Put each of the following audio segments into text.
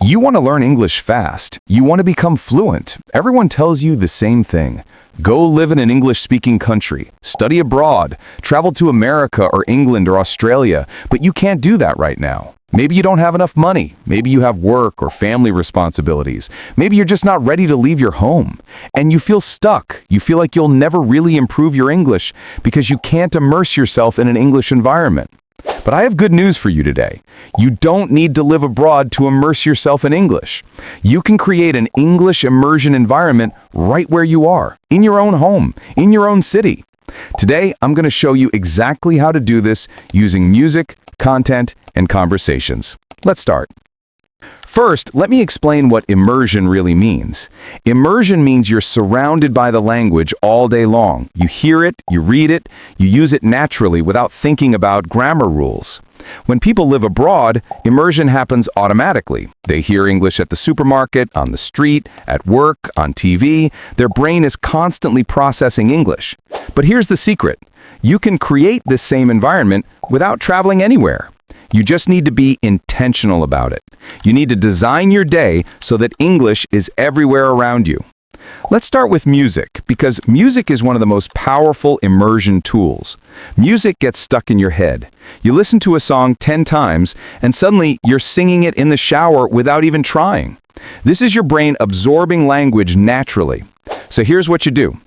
You want to learn English fast. You want to become fluent. Everyone tells you the same thing. Go live in an English-speaking country, study abroad, travel to America or England or Australia, but you can't do that right now. Maybe you don't have enough money. Maybe you have work or family responsibilities. Maybe you're just not ready to leave your home. And you feel stuck. You feel like you'll never really improve your English because you can't immerse yourself in an English environment. But I have good news for you today. You don't need to live abroad to immerse yourself in English. You can create an English immersion environment right where you are, in your own home, in your own city. Today, I'm going to show you exactly how to do this using music, content, and conversations. Let's start. First, let me explain what immersion really means. Immersion means you're surrounded by the language all day long. You hear it, you read it, you use it naturally without thinking about grammar rules. When people live abroad, immersion happens automatically. They hear English at the supermarket, on the street, at work, on TV. Their brain is constantly processing English. But here's the secret. You can create this same environment without traveling anywhere. You just need to be intentional about it. You need to design your day so that English is everywhere around you. Let's start with music, because music is one of the most powerful immersion tools. Music gets stuck in your head. You listen to a song 10 times, and suddenly you're singing it in the shower without even trying. This is your brain absorbing language naturally. So here's what you do.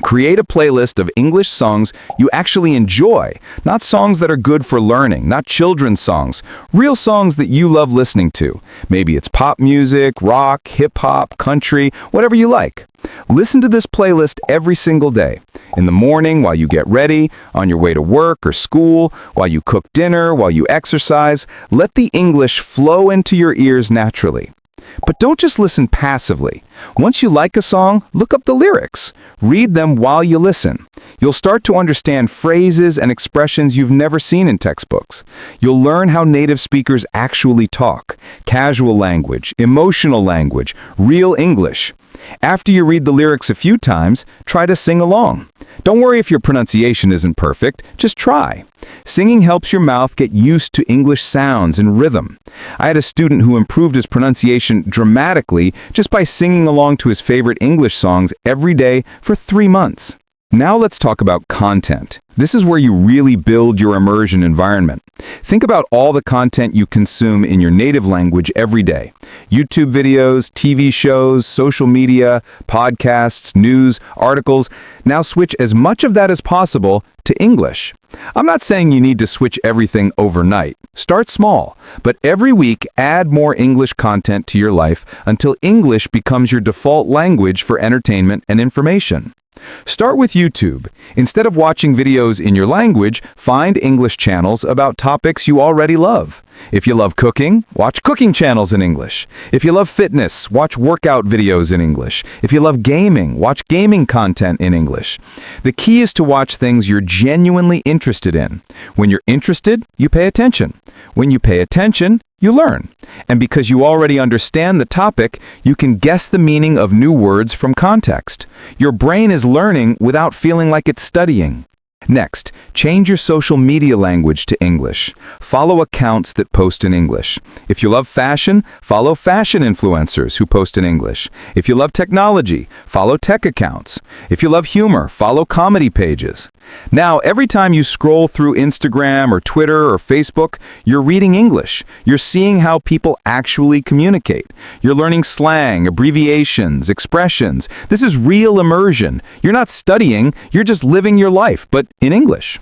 Create a playlist of English songs you actually enjoy, not songs that are good for learning, not children's songs, real songs that you love listening to. Maybe it's pop music, rock, hip-hop, country, whatever you like. Listen to this playlist every single day. In the morning, while you get ready, on your way to work or school, while you cook dinner, while you exercise, let the English flow into your ears naturally. But don't just listen passively. Once you like a song, look up the lyrics. Read them while you listen. You'll start to understand phrases and expressions you've never seen in textbooks. You'll learn how native speakers actually talk. Casual language, emotional language, real English. After you read the lyrics a few times, try to sing along. Don't worry if your pronunciation isn't perfect, just try. Singing helps your mouth get used to English sounds and rhythm. I had a student who improved his pronunciation dramatically just by singing along to his favorite English songs every day for 3 months. Now let's talk about content. This is where you really build your immersion environment. Think about all the content you consume in your native language every day. YouTube videos, TV shows, social media, podcasts, news, articles. Now switch as much of that as possible to English. I'm not saying you need to switch everything overnight. Start small, but every week add more English content to your life until English becomes your default language for entertainment and information. Start with YouTube. Instead of watching videos in your language, find English channels about topics you already love. If you love cooking, watch cooking channels in English. If you love fitness, watch workout videos in English. If you love gaming, watch gaming content in English. The key is to watch things you're genuinely interested in. When you're interested, you pay attention. When you pay attention, you learn. And because you already understand the topic, you can guess the meaning of new words from context. Your brain is learning without feeling like it's studying. Next, change your social media language to English. Follow accounts that post in English. If you love fashion, follow fashion influencers who post in English. If you love technology, follow tech accounts. If you love humor, follow comedy pages. Now, every time you scroll through Instagram or Twitter or Facebook, you're reading English. You're seeing how people actually communicate. You're learning slang, abbreviations, expressions. This is real immersion. You're not studying, you're just living your life, but in English.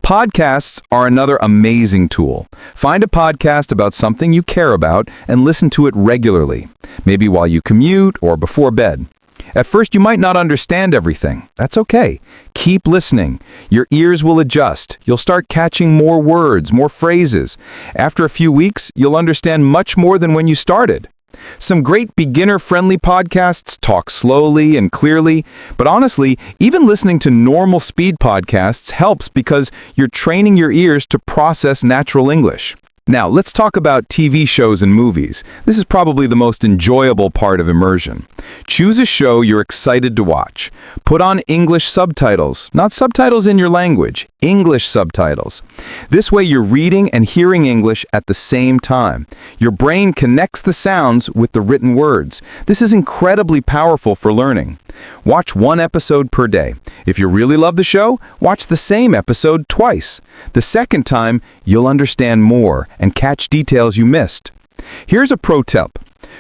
Podcasts are another amazing tool. Find a podcast about something you care about and listen to it regularly, maybe while you commute or before bed. At first, you might not understand everything. That's okay. Keep listening. Your ears will adjust. You'll start catching more words, more phrases. After a few weeks, you'll understand much more than when you started. Some great beginner-friendly podcasts talk slowly and clearly, but honestly, even listening to normal speed podcasts helps because you're training your ears to process natural English. Now, let's talk about TV shows and movies. This is probably the most enjoyable part of immersion. Choose a show you're excited to watch. Put on English subtitles, not subtitles in your language, English subtitles. This way you're reading and hearing English at the same time. Your brain connects the sounds with the written words. This is incredibly powerful for learning. Watch one episode per day. If you really love the show, watch the same episode twice. The second time, you'll understand more and catch details you missed. Here's a pro tip.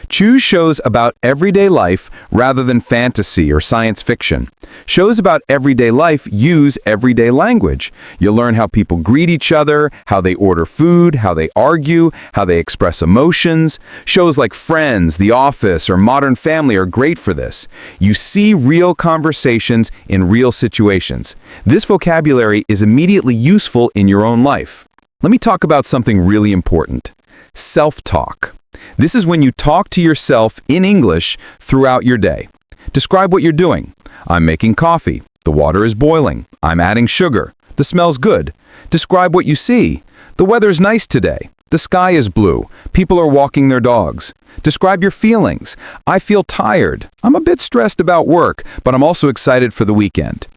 Choose shows about everyday life rather than fantasy or science fiction. Shows about everyday life use everyday language. You'll learn how people greet each other, how they order food, how they argue, how they express emotions. Shows like Friends, The Office, or Modern Family are great for this. You see real conversations in real situations. This vocabulary is immediately useful in your own life. Let me talk about something really important. Self-talk. This is when you talk to yourself in English throughout your day. Describe what you're doing. I'm making coffee. The water is boiling. I'm adding sugar. The smell's good. Describe what you see. The weather's nice today. The sky is blue. People are walking their dogs. Describe your feelings. I feel tired. I'm a bit stressed about work, but I'm also excited for the weekend.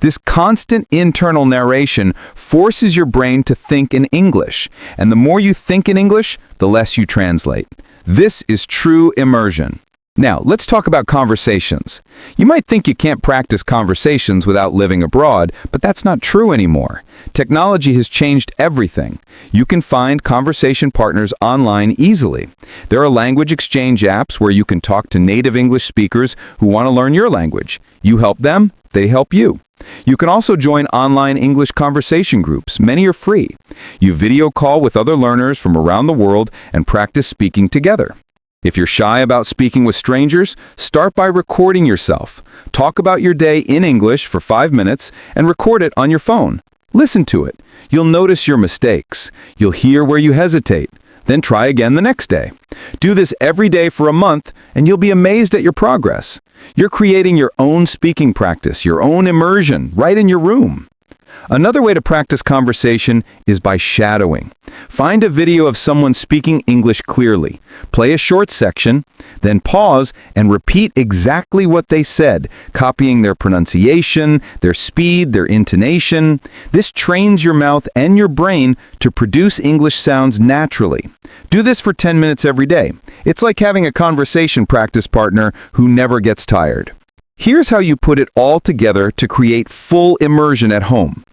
This constant internal narration forces your brain to think in English, and the more you think in English, the less you translate. This is true immersion. Now, let's talk about conversations. You might think you can't practice conversations without living abroad, but that's not true anymore. Technology has changed everything. You can find conversation partners online easily. There are language exchange apps where you can talk to native English speakers who want to learn your language. You help them, they help you. You can also join online English conversation groups. Many are free. You video call with other learners from around the world and practice speaking together. If you're shy about speaking with strangers, start by recording yourself. Talk about your day in English for 5 minutes and record it on your phone. Listen to it. You'll notice your mistakes. You'll hear where you hesitate. Then try again the next day. Do this every day for a month, and you'll be amazed at your progress. You're creating your own speaking practice, your own immersion, right in your room. Another way to practice conversation is by shadowing. Find a video of someone speaking English clearly. Play a short section, then pause and repeat exactly what they said, copying their pronunciation, their speed, their intonation. This trains your mouth and your brain to produce English sounds naturally. Do this for 10 minutes every day. It's like having a conversation practice partner who never gets tired. Here's how you put it all together to create full immersion at home.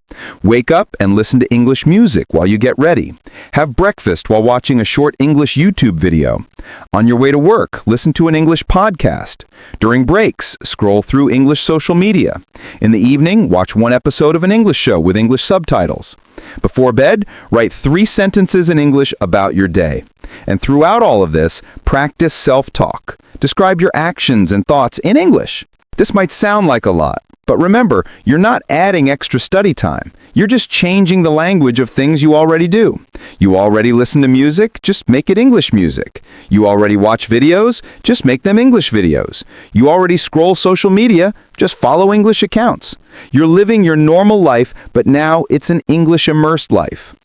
Wake up and listen to English music while you get ready. Have breakfast while watching a short English YouTube video. On your way to work, listen to an English podcast. During breaks, scroll through English social media. In the evening, watch one episode of an English show with English subtitles. Before bed, write 3 sentences in English about your day. And throughout all of this, practice self-talk. Describe your actions and thoughts in English. This might sound like a lot, but remember, you're not adding extra study time. You're just changing the language of things you already do. You already listen to music, just make it English music. You already watch videos, just make them English videos. You already scroll social media, just follow English accounts. You're living your normal life, but now it's an English-immersed life.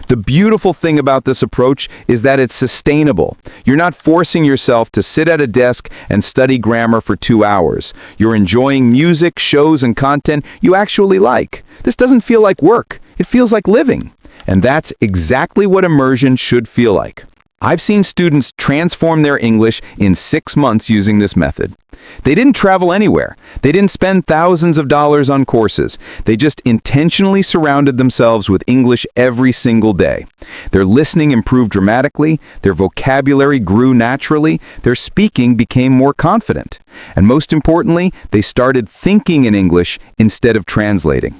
The beautiful thing about this approach is that it's sustainable. You're not forcing yourself to sit at a desk and study grammar for 2 hours. You're enjoying music, shows, and content you actually like. This doesn't feel like work. It feels like living. And that's exactly what immersion should feel like. I've seen students transform their English in 6 months using this method. They didn't travel anywhere. They didn't spend thousands of dollars on courses. They just intentionally surrounded themselves with English every single day. Their listening improved dramatically, their vocabulary grew naturally, their speaking became more confident. And most importantly, they started thinking in English instead of translating.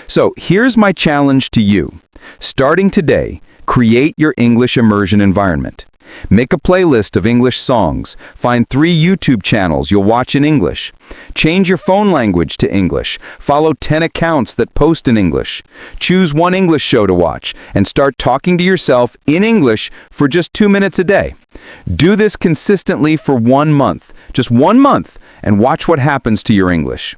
So here's my challenge to you. Starting today, create your English immersion environment. Make a playlist of English songs. Find 3 YouTube channels you'll watch in English. Change your phone language to English. Follow 10 accounts that post in English. Choose one English show to watch and start talking to yourself in English for just 2 minutes a day. Do this consistently for 1 month, just 1 month, and watch what happens to your English.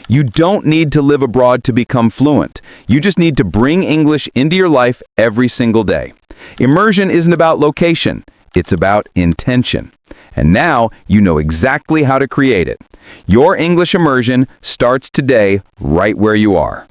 You don't need to live abroad to become fluent. You just need to bring English into your life every single day. Immersion isn't about location, it's about intention. And now you know exactly how to create it. Your English immersion starts today right where you are.